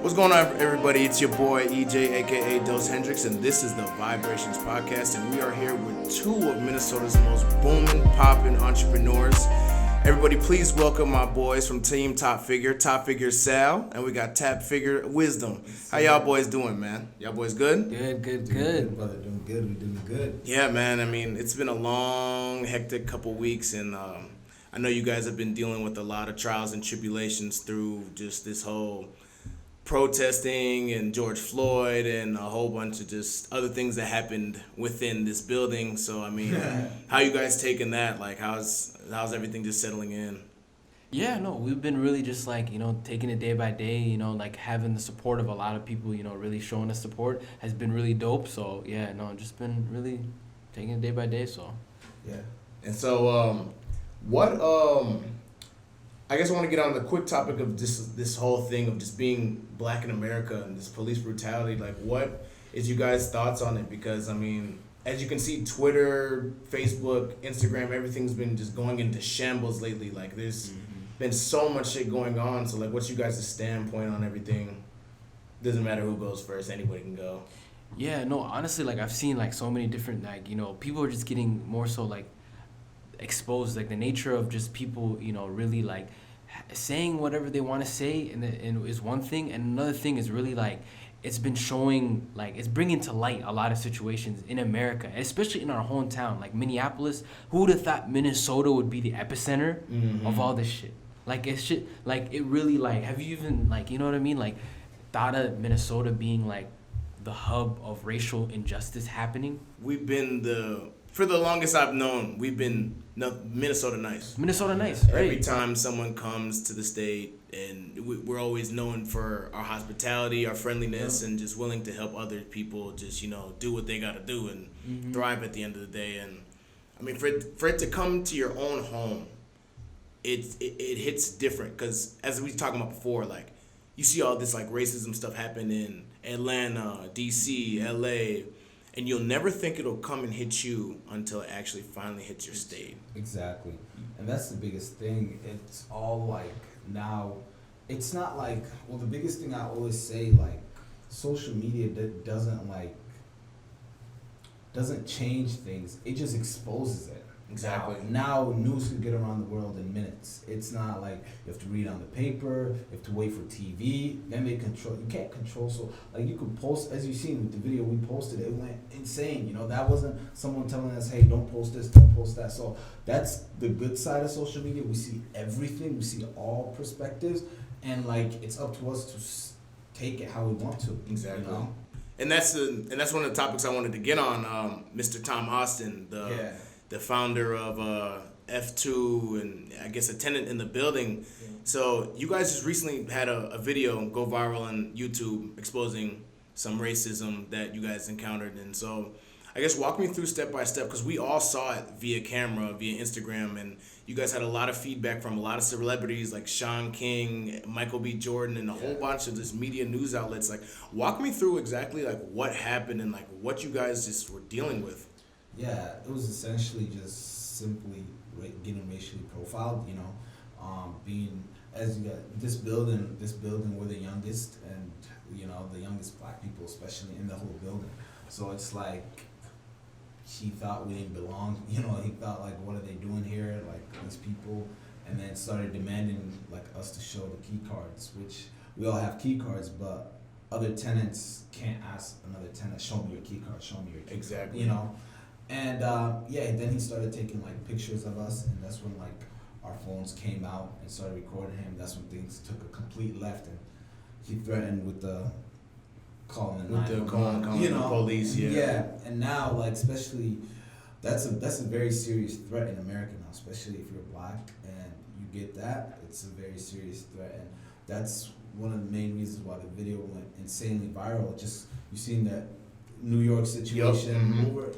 What's going on, everybody? It's your boy EJ, aka Dos Hendricks, and this is the Vibrations Podcast. And we are here with two of Minnesota's most booming, popping entrepreneurs. Everybody, please welcome my boys from Team Top Figure Sal, and we got Tap Figure Wisdom. How y'all boys doing, man? Y'all boys good? Good. Good, brother. Doing good. We doing good. Yeah, man. I mean, it's been a long, hectic couple weeks, and I know you guys have been dealing with a lot of trials and tribulations through just this whole protesting and George Floyd and a whole bunch of just other things that happened within this building. So, I mean, how you guys taking that? Like, how's everything just settling in? Yeah, no, we've been really just like, taking it day by day, like having the support of a lot of people, really showing us support has been really dope. So, yeah, no, just been really taking it day by day, so. Yeah. And so, I guess I want to get on the quick topic of this whole thing of just being black in America and this police brutality. Like, what is you guys' thoughts on it? Because, I mean, as you can see, Twitter, Facebook, Instagram, everything's been just going into shambles lately. Like, there's been so much shit going on. So, like, what's you guys' standpoint on everything? Doesn't matter who goes first. Anybody can go. Yeah, no, honestly, like, I've seen, like, so many different, like, people are just getting more so, like, exposed, like the nature of just people really like saying whatever they want to say and is one thing, and another thing is really like it's been showing, like it's bringing to light a lot of situations in America, especially in our hometown like Minneapolis. Who would have thought Minnesota would be the epicenter of all this shit? Like it's shit, like it really, like, have you even, like, you know what I mean, like thought of Minnesota being like the hub of racial injustice happening? We've been for the longest I've known, we've been Minnesota nice. Minnesota nice, right? Every time someone comes to the state, and we're always known for our hospitality, our friendliness, and just willing to help other people just, do what they got to do and thrive at the end of the day. And, I mean, for it to come to your own home, it hits different because, as we were talking about before, like, you see all this, like, racism stuff happen in Atlanta, D.C., L.A., and you'll never think it'll come and hit you until it actually finally hits your state. Exactly. And that's the biggest thing. It's all like now, it's not like, well, the biggest thing I always say, like, social media doesn't change things. It just exposes it. Exactly. Now news can get around the world in minutes. It's not like you have to read on the paper, you have to wait for TV, then they control. You can't control. So, like, you could post, as you've seen with the video we posted, it went insane. That wasn't someone telling us, hey, don't post this, don't post that. So that's the good side of social media. We see everything. We see all perspectives, and like it's up to us to take it how we want to. Exactly. And that's one of the topics I wanted to get on. Mr. Tom Austin, the founder of F2 and I guess a tenant in the building. Yeah. So you guys just recently had a video go viral on YouTube exposing some racism that you guys encountered. And so I guess walk me through step by step, because we all saw it via camera, via Instagram, and you guys had a lot of feedback from a lot of celebrities like Sean King, Michael B. Jordan, and a whole bunch of this media news outlets. Like, walk me through exactly like what happened and like what you guys just were dealing with. Yeah, it was essentially just simply getting racially profiled, being, as you got this building, we're the youngest, and, the youngest black people, especially in the whole building. So it's like, he thought we didn't belong, he thought, like, what are they doing here, like, these people, and then started demanding, like, us to show the key cards, which we all have key cards, but other tenants can't ask another tenant, show me your key card, Exactly. And then he started taking like pictures of us, and that's when like our phones came out and started recording him. That's when things took a complete left, and he threatened with the calling the 911, the police. Yeah, and now, like, especially that's a very serious threat in America now, especially if you're black and you get that. It's a very serious threat, and that's one of the main reasons why the video went insanely viral. Just you've seen that New York situation,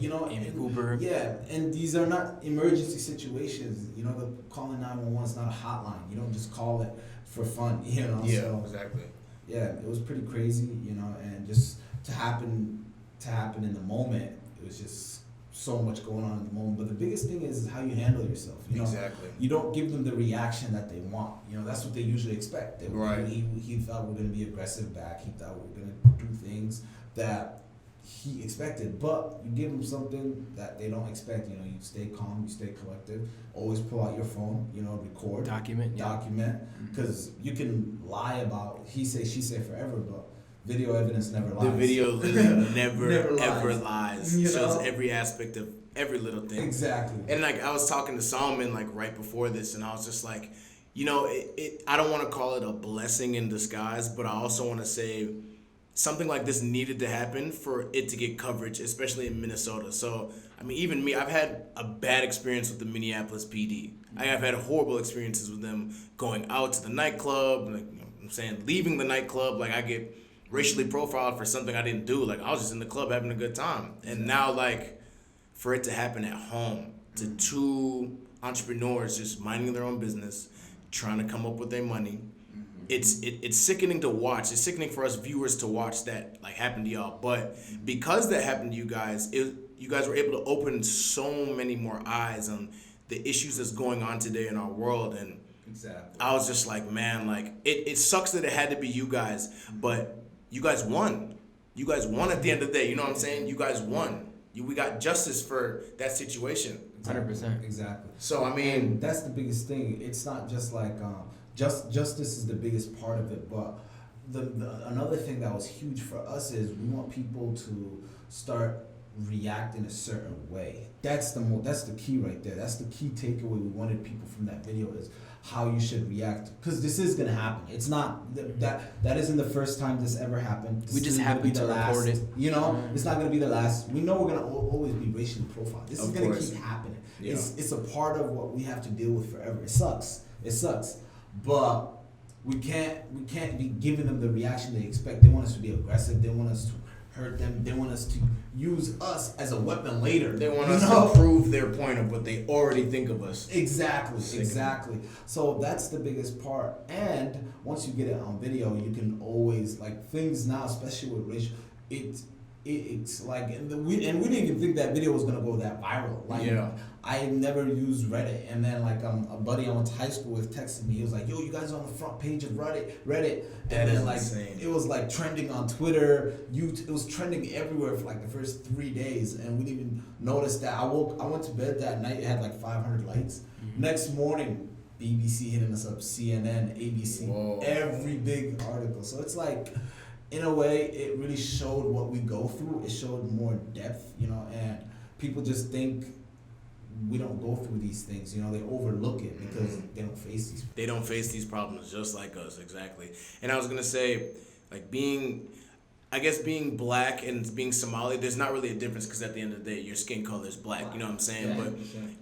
Amy Cooper. Yeah, and these are not emergency situations. The calling 911 is not a hotline. You don't just call it for fun. Yeah, so, exactly. Yeah, it was pretty crazy. And just to happen in the moment, it was just so much going on at the moment. But the biggest thing is how you handle yourself. You know, exactly. You don't give them the reaction that they want. You know, that's what they usually expect. Right. He thought we're going to be aggressive back. He thought we were going to do things that he expected, but you give them something that they don't expect. You know, you stay calm, you stay collective. Always pull out your phone. You know, record, document, because you can lie about he say she say forever, but video evidence never lies. The video never ever lies. You Shows know? every aspect of every little thing. Exactly. And like I was talking to Solomon like right before this, and I was just like, you know, I don't want to call it a blessing in disguise, but I also want to say something like this needed to happen for it to get coverage, especially in Minnesota. So, I mean, even me, I've had a bad experience with the Minneapolis PD. I've had horrible experiences with them going out to the nightclub, like, you know what I'm saying, leaving the nightclub, like I get racially profiled for something I didn't do. Like I was just in the club having a good time. And now like for it to happen at home to two entrepreneurs just minding their own business, trying to come up with their money, it's sickening to watch. It's sickening for us viewers to watch that like happen to y'all. But because that happened to you guys, you guys were able to open so many more eyes on the issues that's going on today in our world. And I was just like, man, like it sucks that it had to be you guys, but you guys won. You guys won at the end of the day. You know what I'm saying? You guys won. We got justice for that situation. 100%. Exactly. So I mean, and that's the biggest thing. It's not just like justice is the biggest part of it, but the another thing that was huge for us is we want people to start react in a certain way. That's the key right there. That's the key takeaway we wanted people from that video is how you should react, because this is gonna happen. It's not that isn't the first time this ever happened. We just happened to record it. You know, it's not gonna be the last. We know we're gonna always be racially profiled. This is gonna keep happening. Yeah. It's a part of what we have to deal with forever. It sucks, but we can't be giving them the reaction they expect. They want us to be aggressive. They want us to hurt them. They want us to use us as a weapon later. They want us to prove their point of what they already think of us. Exactly. So that's the biggest part. And once you get it on video, you can always like things now, especially with racial. It's like we didn't even think that video was gonna go that viral. Like I never used Reddit, and then like a buddy I went to high school with texted me. He was like, "Yo, you guys are on the front page of Reddit," and then like insane. It was like trending on Twitter. It was trending everywhere for like the first 3 days, and we didn't even notice that. I went to bed that night. It had like 500 likes. Mm-hmm. Next morning, BBC hitting us up, CNN, ABC, every big article. So it's like, in a way, it really showed what we go through. It showed more depth, you know, and people just think we don't go through these things, you know, they overlook it because they don't face these. They don't face these problems just like us, exactly. And I was gonna say, like being black and being Somali, there's not really a difference because at the end of the day, your skin color is black. You know what I'm saying?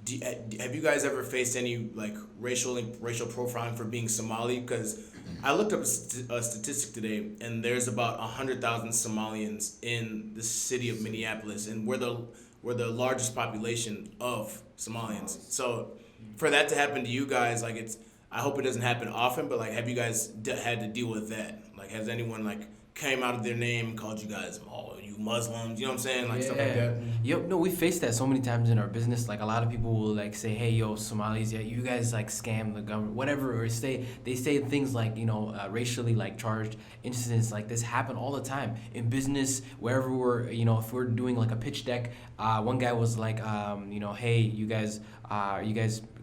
Yeah, but have you guys ever faced any like racial profiling for being Somali? Because I looked up a statistic today, and there's about 100,000 Somalians in the city of Minneapolis, and we're the largest population of Somalians. So for that to happen to you guys, like I hope it doesn't happen often, but like have you guys had to deal with that? Like has anyone like came out of their name, called you guys, oh, you Muslims, you know what I'm saying? Like stuff like that. Yep, no, we faced that so many times in our business. Like a lot of people will like say, hey, yo, Somalis, yeah, you guys like scam the government, whatever, or they say things like, you know, racially like charged incidents like this happen all the time in business, wherever we're, you know, if we're doing like a pitch deck. One guy was like, you know, hey, you guys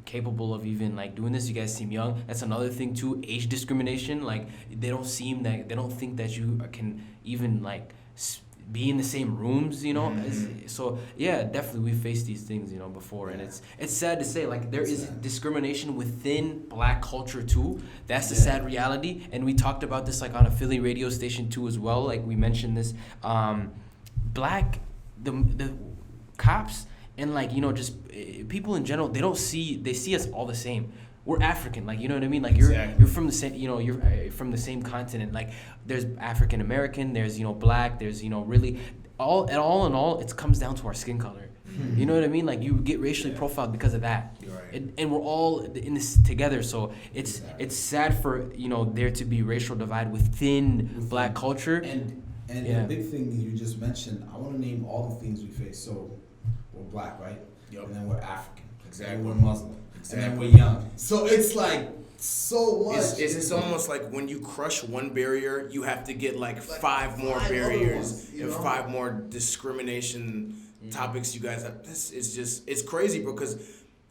capable of even like doing this? You guys seem young. That's another thing too. Age discrimination. Like they don't think that you can even like be in the same rooms, you know. Mm-hmm. So yeah, definitely we faced these things, you know, before, and it's sad to say like there is discrimination within black culture too. That's the sad reality, and we talked about this like on a Philly radio station too as well. Like we mentioned this, the cops and like, you know, just people in general, they see us all the same. We're African, like, you know what I mean? Like you're from the same, you know, you're from the same continent. Like there's African American, there's, you know, black, there's, you know, really all in all, it comes down to our skin color. Mm-hmm. You know what I mean? Like you get racially profiled because of that. Right. And we're all in this together. So it's sad for, you know, there to be racial divide within black culture. And the big thing that you just mentioned, I want to name all the things we face. So we're black, right? Yep. And then we're African. Exactly. And we're Muslim. Exactly. And then we're young. So it's like so much. It's almost like when you crush one barrier, you have to get like five more barriers ones, and five more discrimination topics you guys have. It's crazy because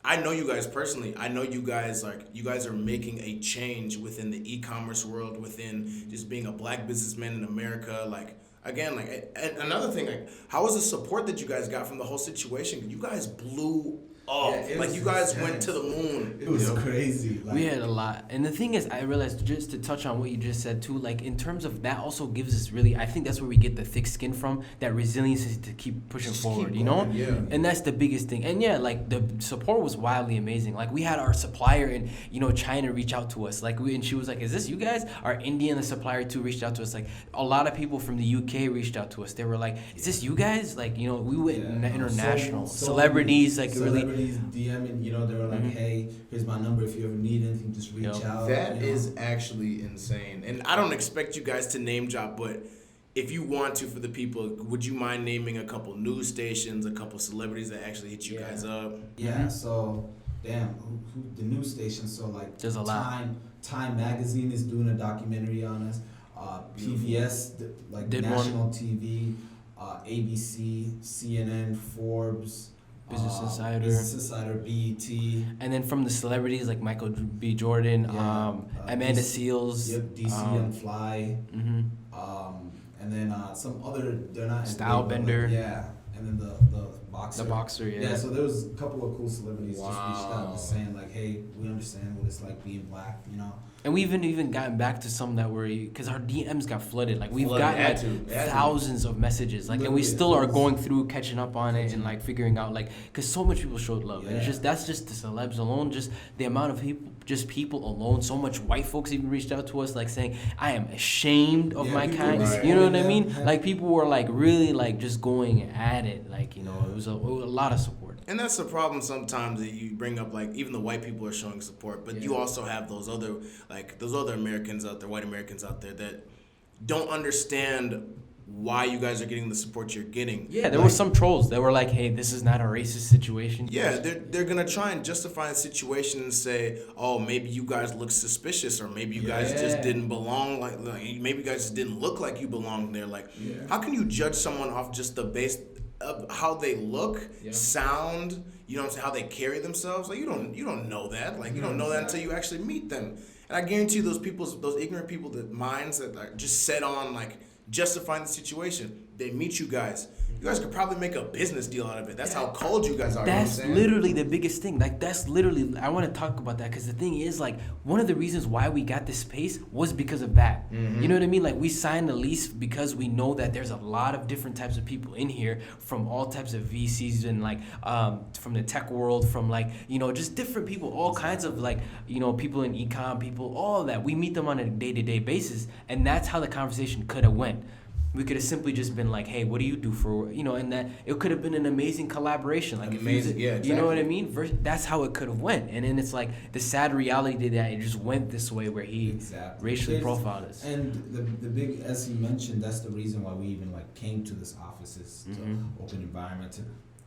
I know you guys personally. I know you guys are making a change within the e-commerce world, within just being a black businessman in America. Like again, like and another thing, like how was the support that you guys got from the whole situation? You guys blew up. Yeah, like you guys went to the moon. It was crazy. We had a lot. And the thing is, I realized, just to touch on what you just said too, like in terms of that also gives us really, I think that's where we get the thick skin from, that resilience to keep pushing forward, you know? Yeah. And that's the biggest thing. And yeah, like the support was wildly amazing. Like we had our supplier in, China reach out to us. And she was like, is this you guys? Our Indian, the supplier too, reached out to us. Like a lot of people from the UK reached out to us. They were like, is this you guys? Like, we went international. Celebrities, like really. DMing, they were like, hey, here's my number. If you ever need anything, just reach out. That is actually insane. And I don't expect you guys to name drop, but if you want to for the people, would you mind naming a couple news stations, a couple celebrities that actually hit you guys up? Yeah, so, damn, who the news stations, so like there's a lot. Time Magazine is doing a documentary on us. PBS, Did national TV, ABC, CNN, Forbes, Business Insider, BET. And then from the celebrities like Michael B. Jordan, Amanda Seales. Yep, DC and Fly. Mm-hmm. And then some other, they're not... Stylebender. Yeah, and then the boxer. The boxer, yeah. Yeah, so there was a couple of cool celebrities just reached out and saying like, hey, we understand what it's like being black, And we even gotten back to some that were, because our DMs got flooded. Like we've gotten thousands of messages, like, and we still are going through, catching up on it, and like figuring out, like, because so much people showed love, and that's just the celebs alone, just the amount of people alone. So much white folks even reached out to us, like saying, I am ashamed of my kind. Right. You know what I mean? Like people were like really like just going at it, like it was a lot of support. And that's the problem sometimes that you bring up, like even the white people are showing support, but you also have those other Americans out there, white Americans out there that don't understand why you guys are getting the support you're getting. Yeah, there were some trolls that were like, hey, this is not a racist situation. Yeah, they're gonna try and justify the situation and say, oh, maybe you guys look suspicious, or maybe you guys just didn't belong, like maybe you guys just didn't look like you belonged there. Like, how can you judge someone off just the base of how they look, sound, how they carry themselves? Like you don't know that. Like you don't know that until you actually meet them. And I guarantee you, those ignorant people, the minds that are just set on like justifying the situation, they meet you guys. You guys could probably make a business deal out of it. That's how cold you guys are. That's literally the biggest thing. Like that's literally, I want to talk about that because the thing is, like, one of the reasons why we got this space was because of that. You know what I mean? Like we signed the lease because we know that there's a lot of different types of people in here, from all types of VCs and like from the tech world, from like just different people, all kinds of like people in ecom, people, all of that. We meet them on a day-to-day basis, and that's how the conversation could have went. We could have simply just been like, hey, what do you do for, and that it could have been an amazing collaboration. Like amazing, exactly. You know what I mean? That's how it could have went. And then it's like the sad reality that it just went this way, where he racially profiled us. And the big, as he mentioned, that's the reason why we even like came to this office, is to open environment.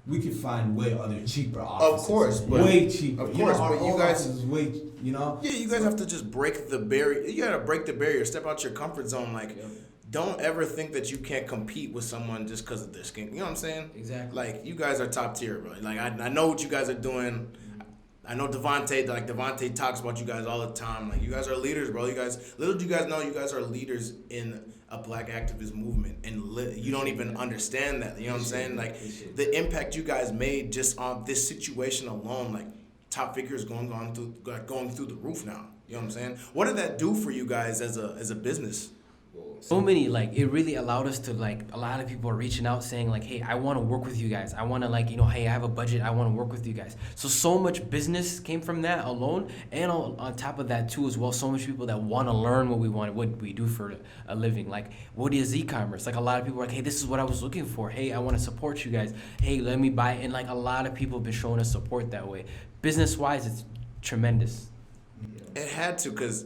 We could find way other cheaper offices. Of course, but way cheaper. Of course, but you guys is way, Yeah, you guys have to just break the barrier. You gotta break the barrier. Step out your comfort zone. Like. Don't ever think that you can't compete with someone just because of their skin. You know what I'm saying? Exactly. Like, you guys are top tier, bro. Like, I know what you guys are doing. I know Devontae talks about you guys all the time. Like, you guys are leaders, bro. Little do you guys know, you guys are leaders in a black activist movement. And you don't even understand that. You know what I'm saying? Like, the impact you guys made just on this situation alone, like, top figures going through the roof now. You know what I'm saying? What did that do for you guys as a business? So many, like, it really allowed us to, like, a lot of people are reaching out saying, like, hey, I want to work with you guys. I want to, like, hey, I have a budget. I want to work with you guys. So much business came from that alone. And on top of that, too, as well, so much people that want to learn what we do for a living. Like, what is e-commerce? Like, a lot of people are like, hey, this is what I was looking for. Hey, I want to support you guys. Hey, let me buy. And, like, a lot of people have been showing us support that way. Business-wise, it's tremendous. It had to, because,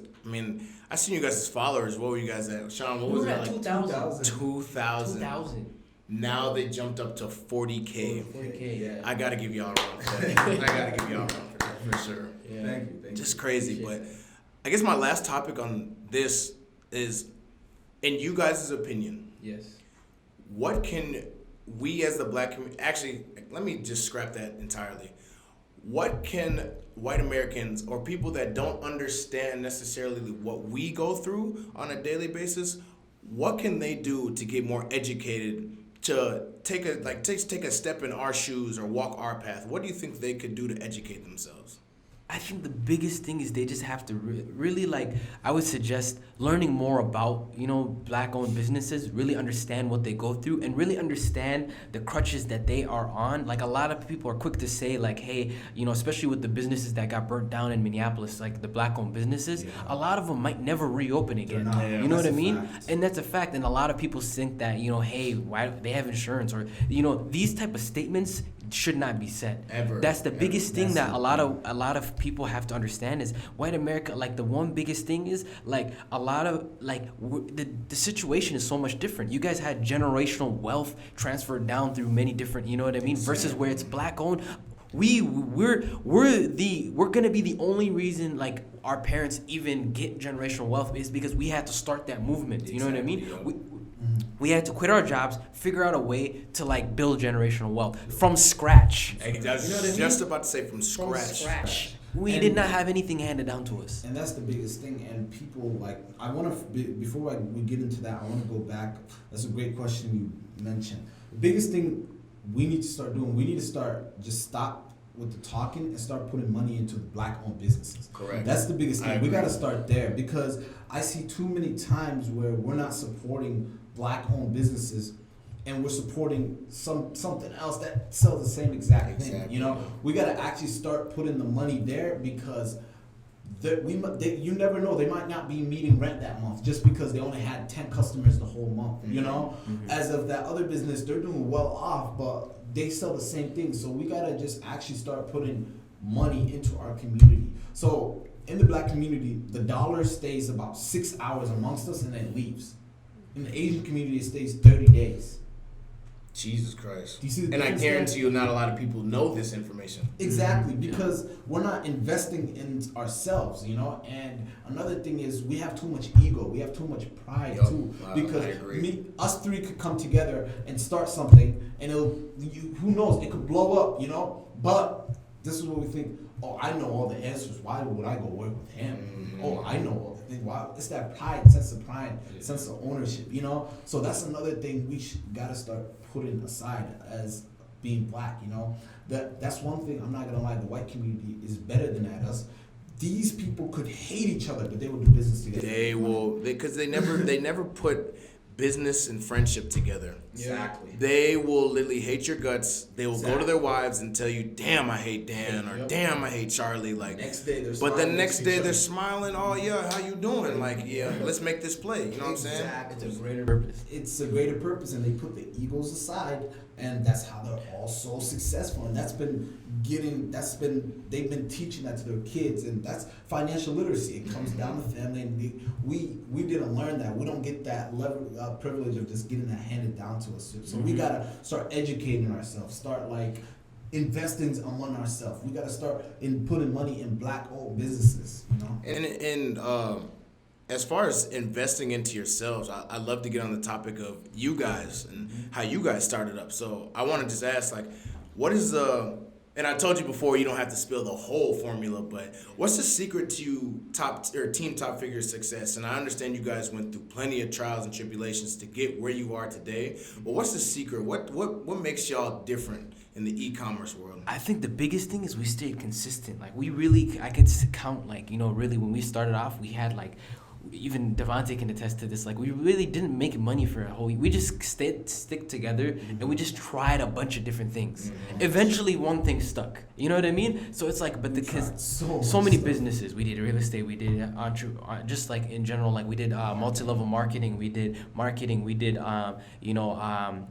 I seen you guys as followers. What were you guys at? Sean, what was it? Like 2,000. 2,000. Now they jumped up to 40K. 40K, yeah. I gotta give y'all a round for that. I gotta give y'all a round for that, for sure. Yeah. Thank you. Just crazy. But I guess my last topic on this is, in you guys' opinion, Yes. what can we as the black community, actually, let me just scrap that entirely. What can white Americans or people that don't understand necessarily what we go through on a daily basis, what can they do to get more educated, to take a step in our shoes or walk our path? What do you think they could do to educate themselves? I think the biggest thing is they just have to really, like, I would suggest learning more about, black-owned businesses, really understand what they go through, and really understand the crutches that they are on. Like, a lot of people are quick to say, like, hey, especially with the businesses that got burnt down in Minneapolis, like the black-owned businesses, a lot of them might never reopen again. You know what I mean? And that's a fact. And a lot of people think that, hey, why they have insurance, or, these type of statements should not be said. Ever. That's the biggest thing that a lot of people have to understand is white America. Like, the one biggest thing is, like, a lot of, like, the situation is so much different. You guys had generational wealth transferred down through many different, you know what I mean, versus where it's black owned. We're gonna be the only reason, like, our parents even get generational wealth is because we had to start that movement. You know what I mean? We had to quit our jobs, figure out a way to, like, build generational wealth from scratch. I was just about to say from scratch. We did not have anything handed down to us. And that's the biggest thing. And people, like, I want to, before we get into that, I want to go back. That's a great question you mentioned. The biggest thing we need to start doing, we need to stop with the talking and start putting money into the black-owned businesses. Correct. That's the biggest thing. We got to start there, because I see too many times where we're not supporting black-owned businesses and we're supporting something else that sells the same exact thing. We got to actually start putting the money there, because you never know, they might not be meeting rent that month just because they only had 10 customers the whole month. As of that other business, they're doing well off, but they sell the same thing. So we got to just actually start putting money into our community. So in the black community, the dollar stays about 6 hours amongst us and then leaves. In the Asian community, it stays 30 days. Jesus Christ. Do you see the and I difference guarantee you not a lot of people know this information. Exactly, because we're not investing in ourselves, And another thing is, we have too much ego. We have too much pride, too. Because us three could come together and start something, and who knows, it could blow up, But this is what we think. Oh, I know all the answers. Why would I go work with him? Mm-hmm. Oh, I know all the things. Wow, it's that sense of ownership, So that's another thing we gotta start putting aside as being black, That's one thing. I'm not gonna lie. The white community is better than at us. These people could hate each other, but they will do business together. They will, because they never put business and friendship together. Exactly. They will literally hate your guts. They will go to their wives and tell you, "Damn, I hate Dan," or "Damn, I hate Charlie." Like, next day they're but the next day they're smiling. "Oh yeah, how you doing?" Like, "Yeah, let's make this play." You know what I'm saying? Exactly. It's a greater purpose. It's a greater purpose, and they put the egos aside, and that's how they're all so successful. And they've been teaching that to their kids, and that's financial literacy. It comes down to family, and we didn't learn that. We don't get that level privilege of just getting that handed down to us. So we gotta start educating ourselves. Start, like, investing among ourselves. We gotta start putting money in black-owned businesses. And as far as investing into yourselves, I love to get on the topic of you guys and how you guys started up. So I want to just ask, like, what is and I told you before, you don't have to spill the whole formula, but what's the secret to Team Top Figure success? And I understand you guys went through plenty of trials and tribulations to get where you are today, but what's the secret? What makes y'all different in the e-commerce world? I think the biggest thing is we stayed consistent. Like, I could count, like, really when we started off, we had, like, even Devontae can attest to this. Like, we really didn't make money for a whole week. We just stick together and we just tried a bunch of different things. Eventually, one thing stuck. You know what I mean? So it's like, but because so many businesses, we did real estate, we did just like in general, like we did multi-level marketing, we did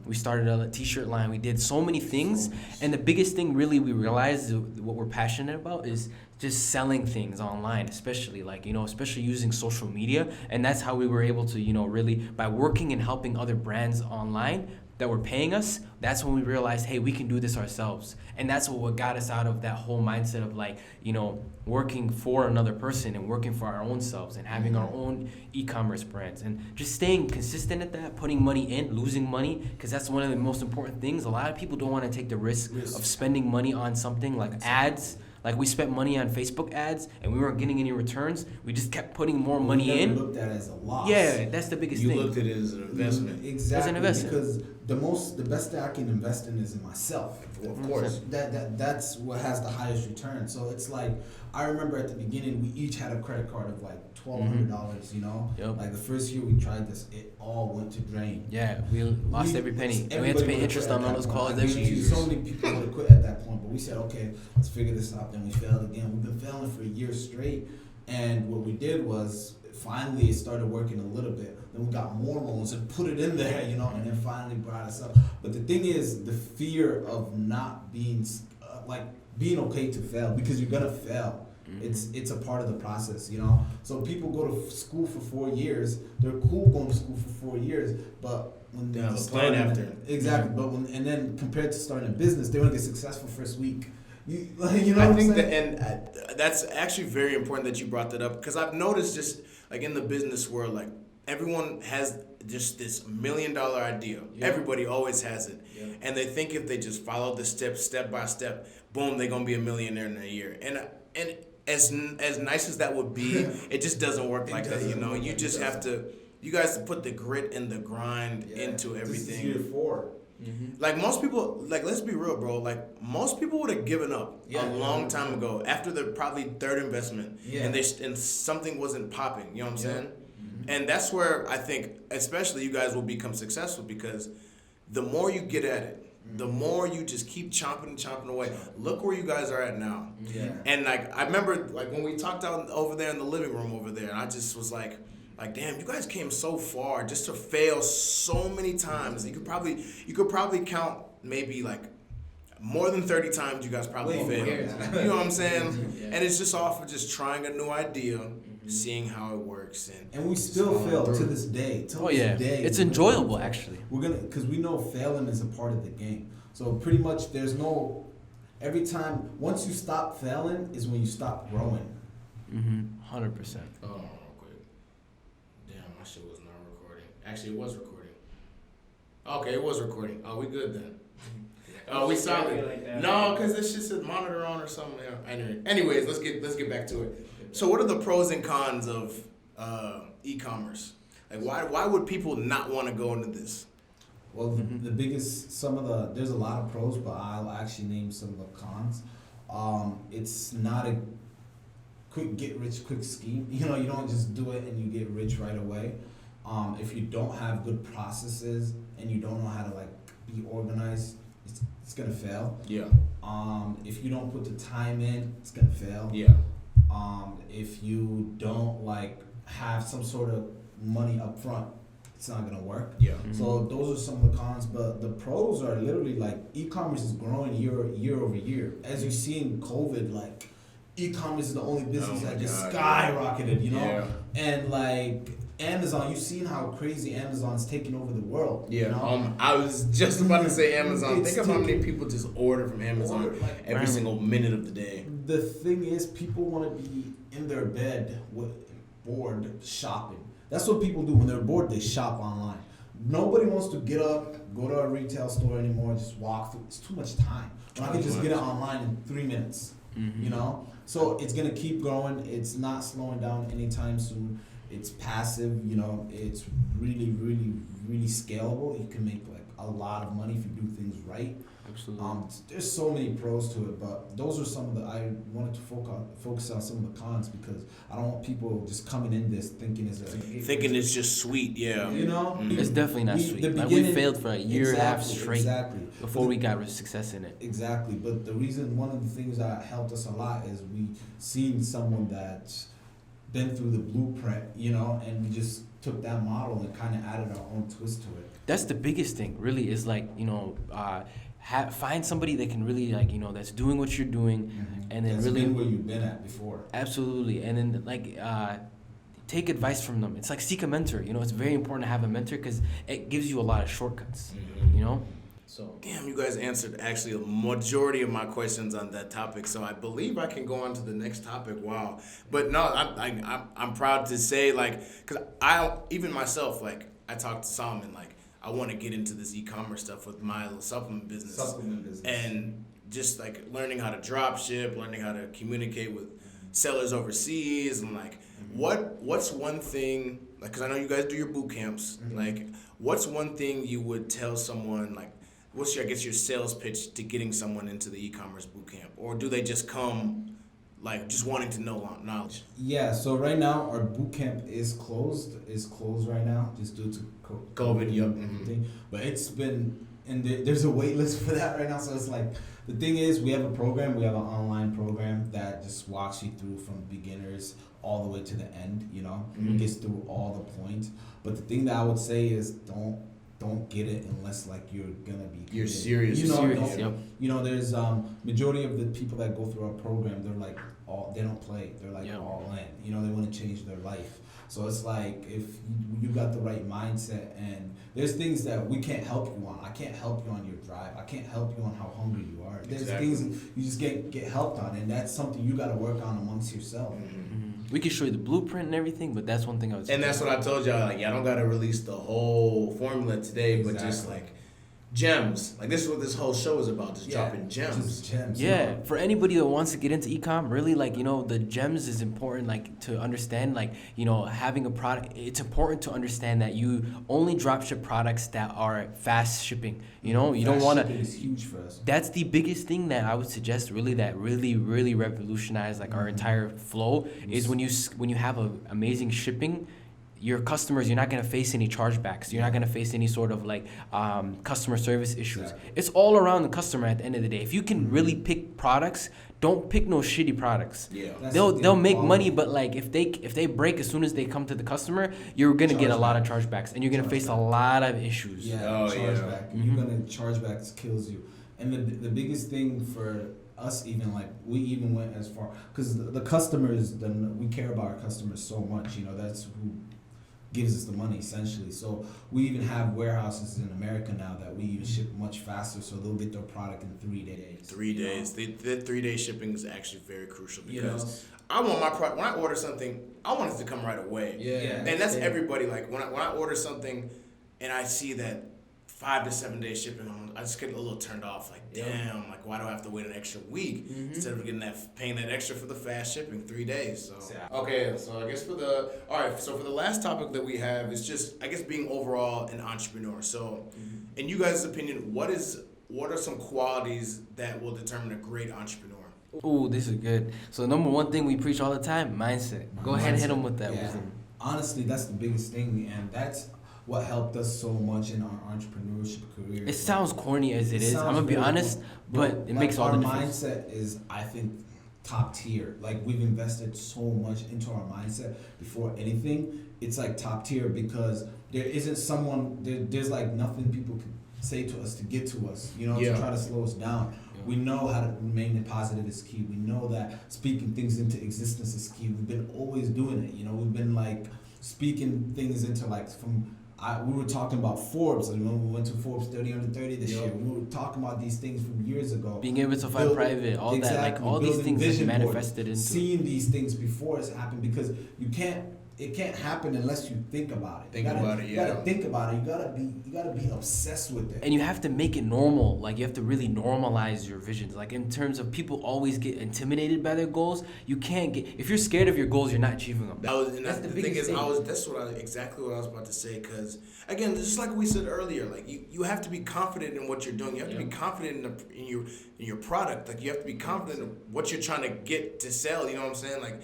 we started a t-shirt line, we did so many things, and the biggest thing really we realized what we're passionate about is just selling things online, especially especially using social media. And that's how we were able to, really by working and helping other brands online, that were paying us, that's when we realized, hey, we can do this ourselves. And that's what got us out of that whole mindset of like, you know, working for another person and working for our own selves and having our own e-commerce brands and just staying consistent at that, putting money in, losing money, because that's one of the most important things. A lot of people don't want to take the risk of spending money on something like ads. Like we spent money on Facebook ads and we weren't getting any returns. We just kept putting more money in. Looked at it as a loss. Yeah, that's the biggest thing. You looked at it as an investment. Exactly. As an investment. Because the best that I can invest in is in myself. Well, of course. That's what has the highest return. So it's like, I remember at the beginning we each had a credit card of like $1,200. You know, like the first year we tried this, it all went to drain. Yeah, we lost every penny, and we had to pay interest on all those calls every year. So many people would have quit at that point, but we said, okay, let's figure this out. Then we failed again. We've been failing for a year straight, and what we did was finally it started working a little bit. Then we got more loans and put it in there, you know, and then finally brought us up. But the thing is, the fear of not being being okay to fail, because you're gonna fail. It's a part of the process, you know. So people go to school for 4 years. They're cool going to school for 4 years, but when they have a plan after. Exactly, but and then compared to starting a business, they want to get successful first week. You know I what I'm think saying? that's actually very important that you brought that up, because I've noticed just like in the business world, like everyone has just this $1 million idea. Yeah. Everybody always has it, and they think if they just follow the steps step by step, boom, they're gonna be a millionaire in a year. And as nice as that would be, it just doesn't work like that. You know, you just have to. You guys put the grit and the grind into everything. This is year 4. Like most people, like let's be real, bro. Like most people would have given up a long time ago after their probably third investment, and something wasn't popping. You know what I'm saying? And that's where I think, especially you guys will become successful, because the more you get at it, the more you just keep chomping away. Look where you guys are at now. Yeah. And like I remember, like when we talked out over there in the living room over there, and I just was like, damn, you guys came so far just to fail so many times. You could probably count maybe like more than 30 times you guys probably failed. You know what I'm saying? And it's just all for just trying a new idea, seeing how it works, and we still fail to this day. It's enjoyable actually. Because we know failing is a part of the game. So pretty much every time, once you stop failing is when you stop growing. 100%. Oh. Shit was not recording. Actually, it was recording. Okay, it was recording. Oh, we good then. Oh, we solid. Like no, because this shit said monitor on or something. Anyways, let's get back to it. So, what are the pros and cons of e-commerce? Like, why would people not want to go into this? Well, the biggest, there's a lot of pros, but I'll actually name some of the cons. It's not a quick get rich quick scheme. You know, you don't just do it and you get rich right away. If you don't have good processes and you don't know how to like be organized, it's gonna fail. Yeah. If you don't put the time in, it's gonna fail. Yeah. If you don't like have some sort of money up front, it's not gonna work. Yeah. So those are some of the cons, but the pros are literally like e-commerce is growing year over year. As you see in COVID, like e-commerce is the only business that just skyrocketed, you know? Yeah. And like Amazon, you've seen how crazy Amazon's taking over the world. Yeah. You know? I was just about to say Amazon. Think of how many people just order from Amazon every single minute of the day. The thing is, people want to be in their bed bored shopping. That's what people do when they're bored. They shop online. Nobody wants to get up, go to a retail store anymore, just walk through. It's too much time. When I can just get it online in 3 minutes. You know? So it's gonna keep growing. It's not slowing down anytime soon. It's passive, you know, it's really, really, really scalable. You can make like a lot of money if you do things right. Absolutely. There's so many pros to it, but those are some of I wanted to focus on some of the cons, because I don't want people just coming in this thinking it's just sweet, yeah. You know? It's definitely not sweet. Like we failed for a year and a half straight before we got success in it. Exactly. But one of the things that helped us a lot is we seen someone that's been through the blueprint, you know, and we just took that model and kind of added our own twist to it. That's the biggest thing, really, is like, you know, find somebody that can really, like, you know, that's doing what you're doing, and then that's really been where you've been at before. Absolutely. And then like take advice from them. It's like seek a mentor. You know, it's very important to have a mentor because it gives you a lot of shortcuts. You know. So damn, you guys answered actually a majority of my questions on that topic. So I believe I can go on to the next topic. Wow, but no, I'm proud to say, like, because even myself, like, I talked to Solomon, like, I want to get into this e-commerce stuff with my little supplement business. And just like learning how to drop ship, learning how to communicate with sellers overseas, and like, what's one thing, like, because I know you guys do your boot camps, like, what's one thing you would tell someone, like, what's your sales pitch to getting someone into the e-commerce boot camp? Or do they just come like just wanting to know knowledge? Yeah, so right now our boot camp is closed right now just due to COVID. Yep. Everything. But it's been, and there's a wait list for that right now. So it's like, the thing is, we have an online program that just walks you through from beginners all the way to the end, you know, gets through all the points. But the thing that I would say is don't get it unless like you're gonna be committed. You're serious. You know, serious. Yep. You know, there's majority of the people that go through our program, they're like they don't play. They're like all in. You know, they want to change their life. So it's like, if you got the right mindset, and there's things that we can't help you on. I can't help you on your drive. I can't help you on how hungry you are. There's things you just get helped on, and that's something you got to work on amongst yourself. We can show you the blueprint and everything, but that's one thing I would say. And that's what I told y'all, like, I don't gotta release the whole formula today, but just like gems. Like, this is what this whole show is about, just dropping gems. Just gems. Yeah, for anybody that wants to get into e-com, really, like, you know, the gems is important, like, to understand, like, you know, having a product, it's important to understand that you only drop ship products that are fast shipping. You know, you don't want to. It's huge for us. That's the biggest thing that I would suggest, really, that really revolutionized like our entire flow, is when you have a amazing shipping. Your customers, you're not going to face any chargebacks. You're not going to face any sort of like customer service issues. Exactly. It's all around the customer at the end of the day. If you can really pick products, don't pick no shitty products. Yeah. They'll make money, but like if they break as soon as they come to the customer, you're going to get a lot of chargebacks, and you're going to face a lot of issues. Yeah, chargeback. You're going to chargebacks kills you. And the biggest thing for us, even like we even went as far, because the customers, we care about our customers so much. You know, that's who gives us the money essentially. So we even have warehouses in America now that we even ship much faster, so they'll get their product in 3 days. 3 days. The 3-day shipping is actually very crucial, because I want my product, when I order something, I want it to come right away. Yeah. And that's everybody. Like when I order something and I see that 5 to 7 day shipping, I just get a little turned off. Like, damn, like, why do I have to wait an extra week instead of paying that extra for the fast shipping, 3 days? So okay, so I guess for the last topic that we have is just, I guess, being overall an entrepreneur. So, in you guys' opinion, what are some qualities that will determine a great entrepreneur? Ooh, this is good. So number one thing we preach all the time, mindset. Go ahead and hit them with that wisdom. Honestly, that's the biggest thing, and that's what helped us so much in our entrepreneurship career. It sounds corny as it is. I'm gonna be honest, but it makes all the difference. Our mindset is, I think, top tier. Like, we've invested so much into our mindset before anything. It's like top tier, because there isn't someone, there's like nothing people can say to us to get to us, you know, to try to slow us down. We know how to remain positive is key. We know that speaking things into existence is key. We've been always doing it. You know, we've been like speaking things into, like, we were talking about Forbes, and when we went to Forbes 30 under 30 this year, we were talking about these things from years ago. Being able to find private, all that, like all these things that manifested into. Seeing these things before it's happened, because it can't happen unless you think about it. You gotta think about it. You gotta be obsessed with it. And you have to make it normal. Like, you have to really normalize your visions. Like, in terms of, people always get intimidated by their goals. You can't get, if you're scared of your goals, you're not achieving them. That's the thing is, exactly what I was about to say. Because again, just like we said earlier, like you have to be confident in what you're doing. You have to be confident in your product. Like, you have to be confident in what you're trying to get to sell. You know what I'm saying? Like,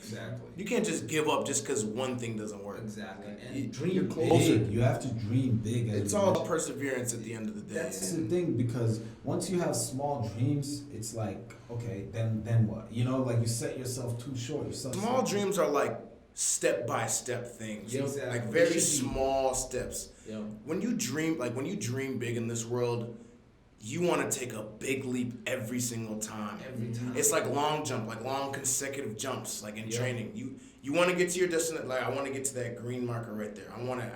you can't just give up just because one thing doesn't work. Exactly. And dream big. You have to dream big. It's all perseverance at the end of the day. That's the thing, because once you have small dreams, it's like, okay, then what? You know, like, you set yourself too short. Small dreams are like step-by-step things. Exactly. Like, very small steps. When you dream big in this world, you want to take a big leap every single time. It's like long jump, like long consecutive jumps, like in training. You want to get to your destination. Like I want to get to that green marker right there. I don't want to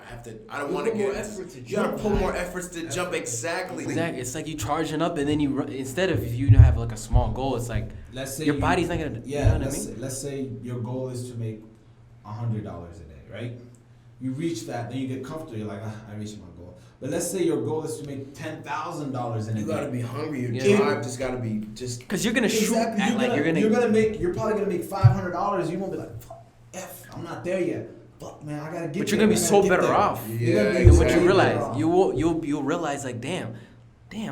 get. You gotta put more efforts to jump. Exactly. It's like you charging up, and then instead of if you have like a small goal, it's like let's say your body's not gonna. Yeah. You know what I mean? Let's say your goal is to make $100 a day, right? You reach that, then you get comfortable. You're like, I reached my goal. But let's say your goal is to make $10,000 in a day. You gotta be hungry. Your drive just gotta be just. Because you're gonna shoot at like you're probably gonna make $500. You won't be like, fuck, I'm not there yet. Fuck, man, I gotta get. But you're gonna be so better off than what you realize. You'll realize like, damn,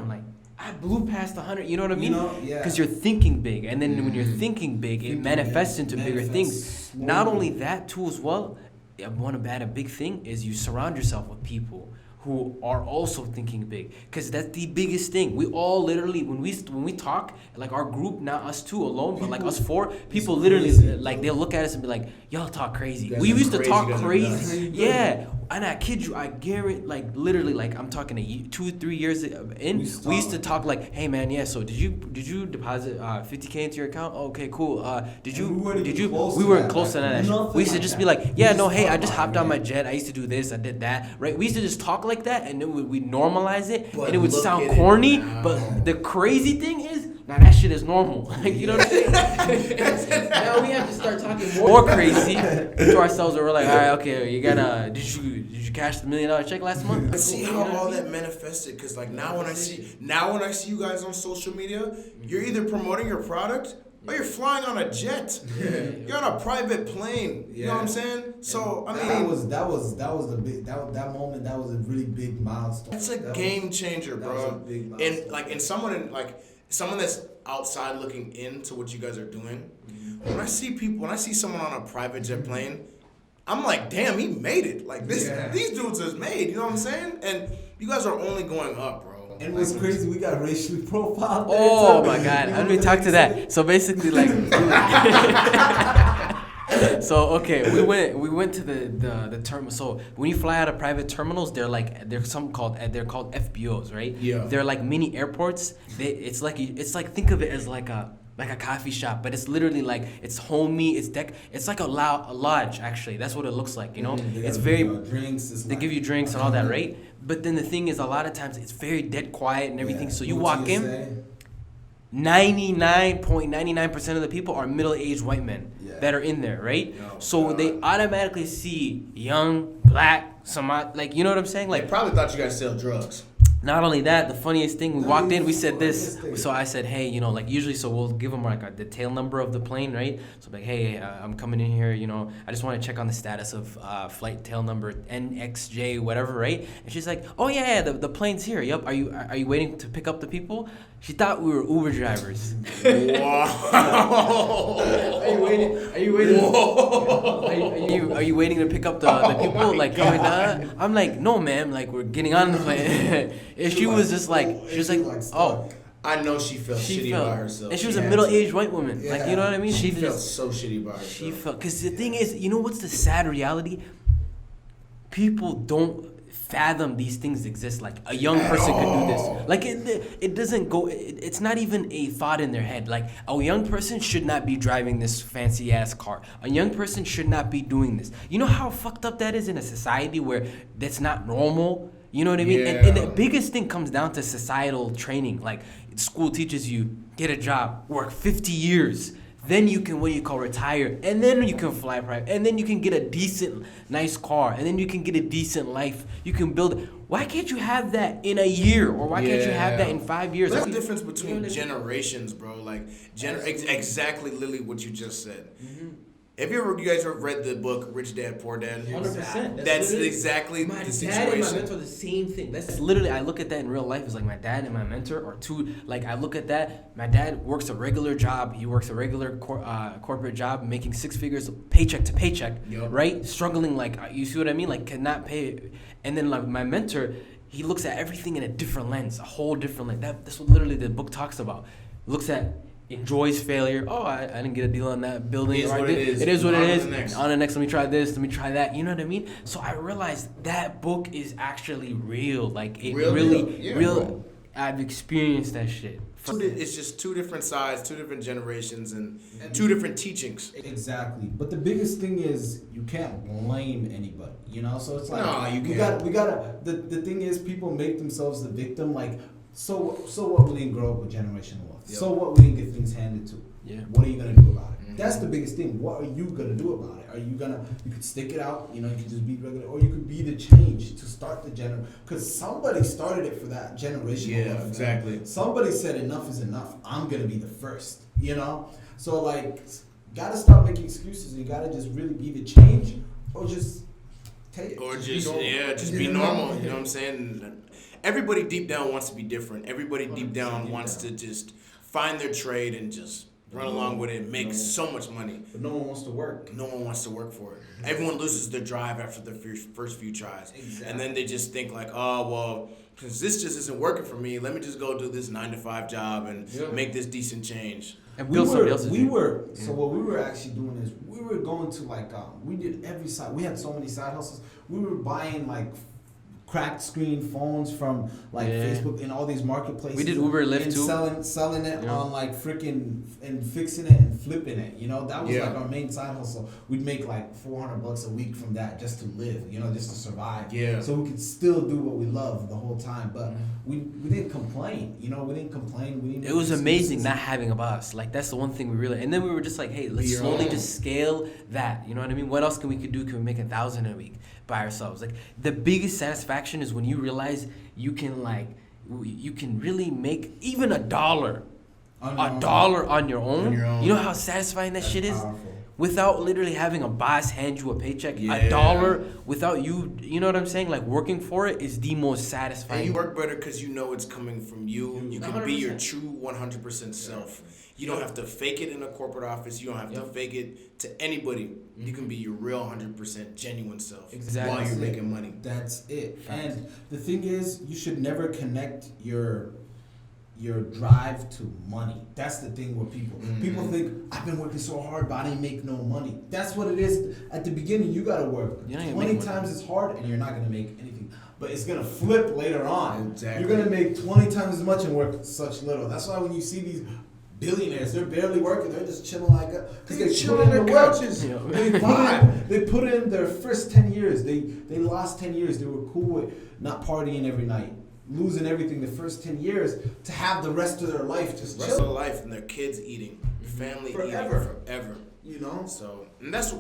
like I blew past 100. You know what I mean? Because you're thinking big, and then when you're thinking big, it manifests into bigger things. Not only that too as well. I want to add a big thing is you surround yourself with people who are also thinking big, because that's the biggest thing. We all literally when we talk, like our group, not us two alone, but like us four, people literally like they'll look at us and be like, y'all talk crazy. We used to talk crazy. Yeah. And I kid you, I guarantee, like literally, like I'm talking 2-3 years in, we used to talk like, hey man, yeah. So did you deposit $50K into your account? Okay, cool. Did you? We weren't close to that. We used to just be like, yeah, no, hey, I just hopped on my jet. I used to do this, I did that, right? We used to just talk like that, and then we normalize it, and it would sound corny. But the crazy thing is, now that shit is normal. Like, you know what I'm saying? Now we have to start talking more crazy to ourselves, where we're like, all right, okay, you gotta, did you cash the $1 million check last month? But see how all that manifested, because like now when I see you guys on social media, you're either promoting your product or you're flying on a jet. You're on a private plane. You know what I'm saying? So I mean, that was the big that moment. That was a really big milestone. It's a game changer, bro. And someone that's outside looking into what you guys are doing. When I see someone on a private jet plane, I'm like, damn, he made it. Like these dudes is made. You know what I'm saying? And you guys are only going up, bro. And what's crazy, we got racially profiled. Oh my God! Let me talk to that. So basically, like, so okay, we went to the terminal. So when you fly out of private terminals, they're called FBOs, right? Yeah. They're like mini airports. It's like think of it as like a coffee shop, but it's literally like it's homey, it's like a lodge actually. That's what it looks like, you know. It's very drinks. They give you drinks and all that, right? But then the thing is, a lot of times it's very dead quiet and everything. So you walk in, 99.99% of the people are middle-aged white men that are in there, right? So they automatically see young, black, some like, you know what I'm saying? Like, they probably thought you guys sell drugs. Not only that, the funniest thing, we walked in, we said this. So I said, hey, you know, like usually, so we'll give them like the tail number of the plane, right? So like, hey, I'm coming in here, you know, I just want to check on the status of flight tail number NXJ, whatever, right? And she's like, oh yeah, the plane's here. Yup. Are you waiting to pick up the people? She thought we were Uber drivers. Wow. Are you waiting? Are you waiting to pick up the people like coming down? I'm like, no, ma'am. Like we're getting on the plane. And she was like, oh. I know she felt shitty by herself. And she was a middle-aged white woman. Yeah. Like, you know what I mean? She felt so shitty by herself. She felt, because the thing is, you know what's the sad reality? People don't fathom these things exist. Like a young person could do this. Like it doesn't go. It's not even a thought in their head. Like a young person should not be driving this fancy ass car. A young person should not be doing this. You know how fucked up that is in a society where that's not normal. You know what I mean? Yeah. And the biggest thing comes down to societal training. Like school teaches you, get a job, work 50 years. Then you can, retire. And then you can fly private. And then you can get a decent, nice car. And then you can get a decent life. You can build. Why can't you have that in a year? Or why can't you have that in 5 years? There's a difference between generations, bro. Like, exactly literally what you just said. Mm-hmm. Have you guys ever read the book Rich Dad Poor Dad? 100%. That's exactly my the situation. My dad and my mentor are the same thing. That's literally, I look at that in real life. It's like my dad and my mentor are two. Like I look at that. My dad works a regular job. He works a regular corporate job, making 6 figures, paycheck to paycheck, right? Struggling, like you see what I mean? Like cannot pay. And then like my mentor, he looks at everything in a different lens, a whole different lens. That's what literally the book talks about. Looks at. Enjoys failure. Oh, I didn't get a deal on that building. It is what it is. It is what it is. On the next, let me try this. Let me try that. You know what I mean? So I realized that book is actually real. Like it real. I've experienced that shit. It's just two different sides, two different generations, and two different teachings. Exactly. But the biggest thing is you can't blame anybody, you know? So it's like, no, you can't. We gotta, the thing is people make themselves the victim, like, so what, we didn't grow up with generational wealth. Yep. So what, we didn't get things handed to. Yeah. What are you gonna do about it? Mm-hmm. That's the biggest thing. What are you gonna do about it? Are you could stick it out, you know, you could just be regular, or you could be the change to start the because somebody started it for that generational wealth. Exactly. Somebody said enough is enough. I'm gonna be the first, you know? So like, gotta stop making excuses. You gotta just really be the change, or just take it. Or just be normal. You know what I'm saying? Everybody deep down wants to be different. Everybody deep down wants to just find their trade and just run along with it, make so much money. But no one wants to work. No one wants to work for it. Everyone loses their drive after their first few tries. Exactly. And then they just think like, oh, well, since this just isn't working for me, let me just go do this 9-to-5 job and make this decent change. And build somebody else's dream. So what we were actually doing is we were going to like, we did every side. We had so many side hustles. We were buying like cracked screen phones from like Facebook and all these marketplaces. We did Uber, Lyft and too. selling it on like freaking and fixing it and flipping it. You know, that was like our main side hustle. We'd make like $400 a week from that just to live. You know, just to survive. Yeah. So we could still do what we love the whole time, but we didn't complain. You know, we didn't complain. It was amazing not having a boss. Like that's the one thing we really. And then we were just like, hey, let's slowly just scale that. You know what I mean? What else can we do? Can we make 1,000 a week by ourselves? Like the biggest satisfaction is when you realize you can really make even $1 on your own. You know how satisfying that shit is? Powerful. Without literally having a boss hand you a paycheck, $1 without you know what I'm saying? Like working for it is the most satisfying. And you work better because you know it's coming from you. You can 100%. be your true 100% self. You don't have to fake it in a corporate office. You don't have to fake it to anybody. You can be your real 100% genuine self while you're making money. That's it. And the thing is, you should never connect your drive to money. That's the thing with people. People think, I've been working so hard, but I didn't make no money. That's what it is. At the beginning, you gotta work 20 times as hard, and you're not gonna make anything. But it's gonna flip later on. Exactly. You're gonna make 20 times as much and work such little. That's why when you see these billionaires, they're barely working. They're just chilling like because they chill on their couches. They put in their first 10 years. They lost 10 years. They were cool with not partying every night, losing everything the first 10 years to have the rest of their life just chill. Rest of their life and their kids eating, family eating forever. You know. So and that's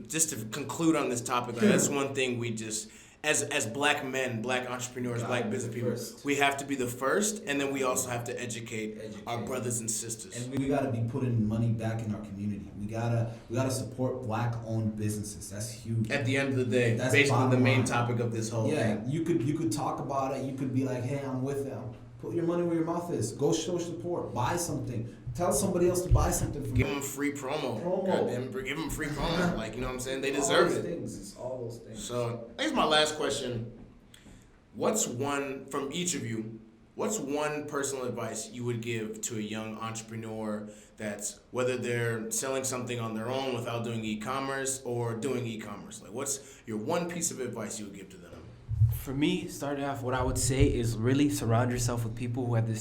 just to conclude on this topic. Like, that's one thing we just. As black men, black entrepreneurs, black business people, we have to be the first, and then we also have to educate our brothers and sisters. And we gotta be putting money back in our community. We gotta support black-owned businesses. That's huge. At the end of the day, that's basically the main topic of this whole thing. You could talk about it. You could be like, hey, I'm with them. Put your money where your mouth is. Go show support. Buy something. Tell somebody else to buy something from Give them free promo. Give them free promo. Like, you know what I'm saying? They deserve it. It's all those things. So, here's my last question. What's one, from each of you, what's one personal advice you would give to a young entrepreneur that's, whether they're selling something on their own without doing e-commerce or doing e-commerce? Like, what's your one piece of advice you would give to them? For me, starting off, what I would say is really surround yourself with people who have the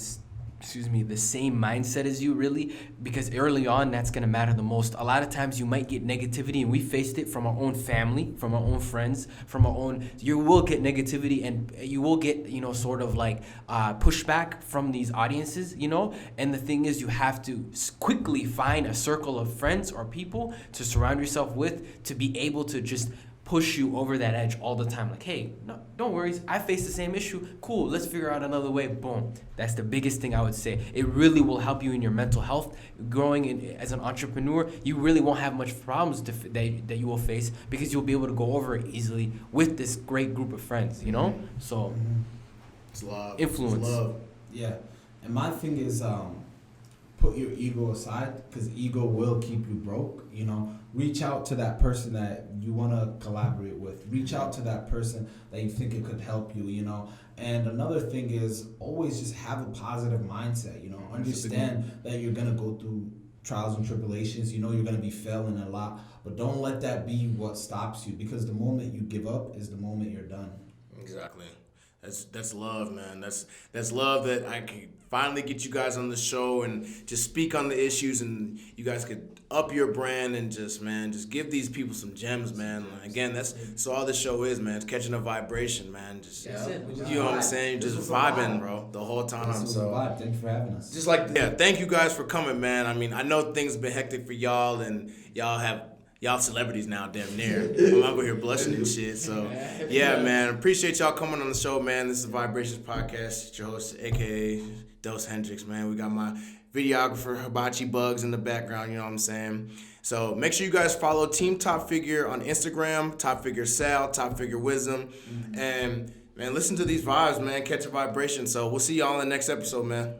same mindset as you, really, because early on, that's going to matter the most. A lot of times you might get negativity, and we faced it from our own family, from our own friends, you will get negativity, and you will get, sort of like pushback from these audiences, and the thing is, you have to quickly find a circle of friends or people to surround yourself with to be able to just push you over that edge all the time. Like, hey, no, don't worry, I face the same issue. Cool, let's figure out another way. Boom. That's the biggest thing I would say. It really will help you in your mental health. Growing as an entrepreneur, you really won't have much problems that you will face because you'll be able to go over it easily with this great group of friends, So, it's love. Influence. It's love. Yeah. And my thing is, put your ego aside, because ego will keep you broke. Reach out to that person that you want to collaborate with. Reach out to that person that you think it could help you. And another thing is always just have a positive mindset. Understand that you're gonna go through trials and tribulations. You're gonna be failing a lot, but don't let that be what stops you, because the moment you give up is the moment you're done. Exactly. That's love, man. That's love that I can finally get you guys on the show and just speak on the issues, and you guys could up your brand and just give these people some gems, man. Again, that's all the show is, man. It's catching a vibration, man. Just you know what I'm saying? Just vibing, bro, the whole time. So thanks for having us. just like thank you guys for coming, man. I mean, I know things have been hectic for y'all, and y'all celebrities now, damn near. I'm over here blushing and shit. So, yeah, man. Appreciate y'all coming on the show, man. This is the Vibrations Podcast. It's your host, a.k.a. Dos Hendrix, man. We got my videographer, Hibachi Bugs, in the background, you know what I'm saying? So, make sure you guys follow Team Top Figure on Instagram, Top Figure Sal, Top Figure Wisdom. And, man, listen to these vibes, man. Catch a vibration. So, we'll see y'all in the next episode, man.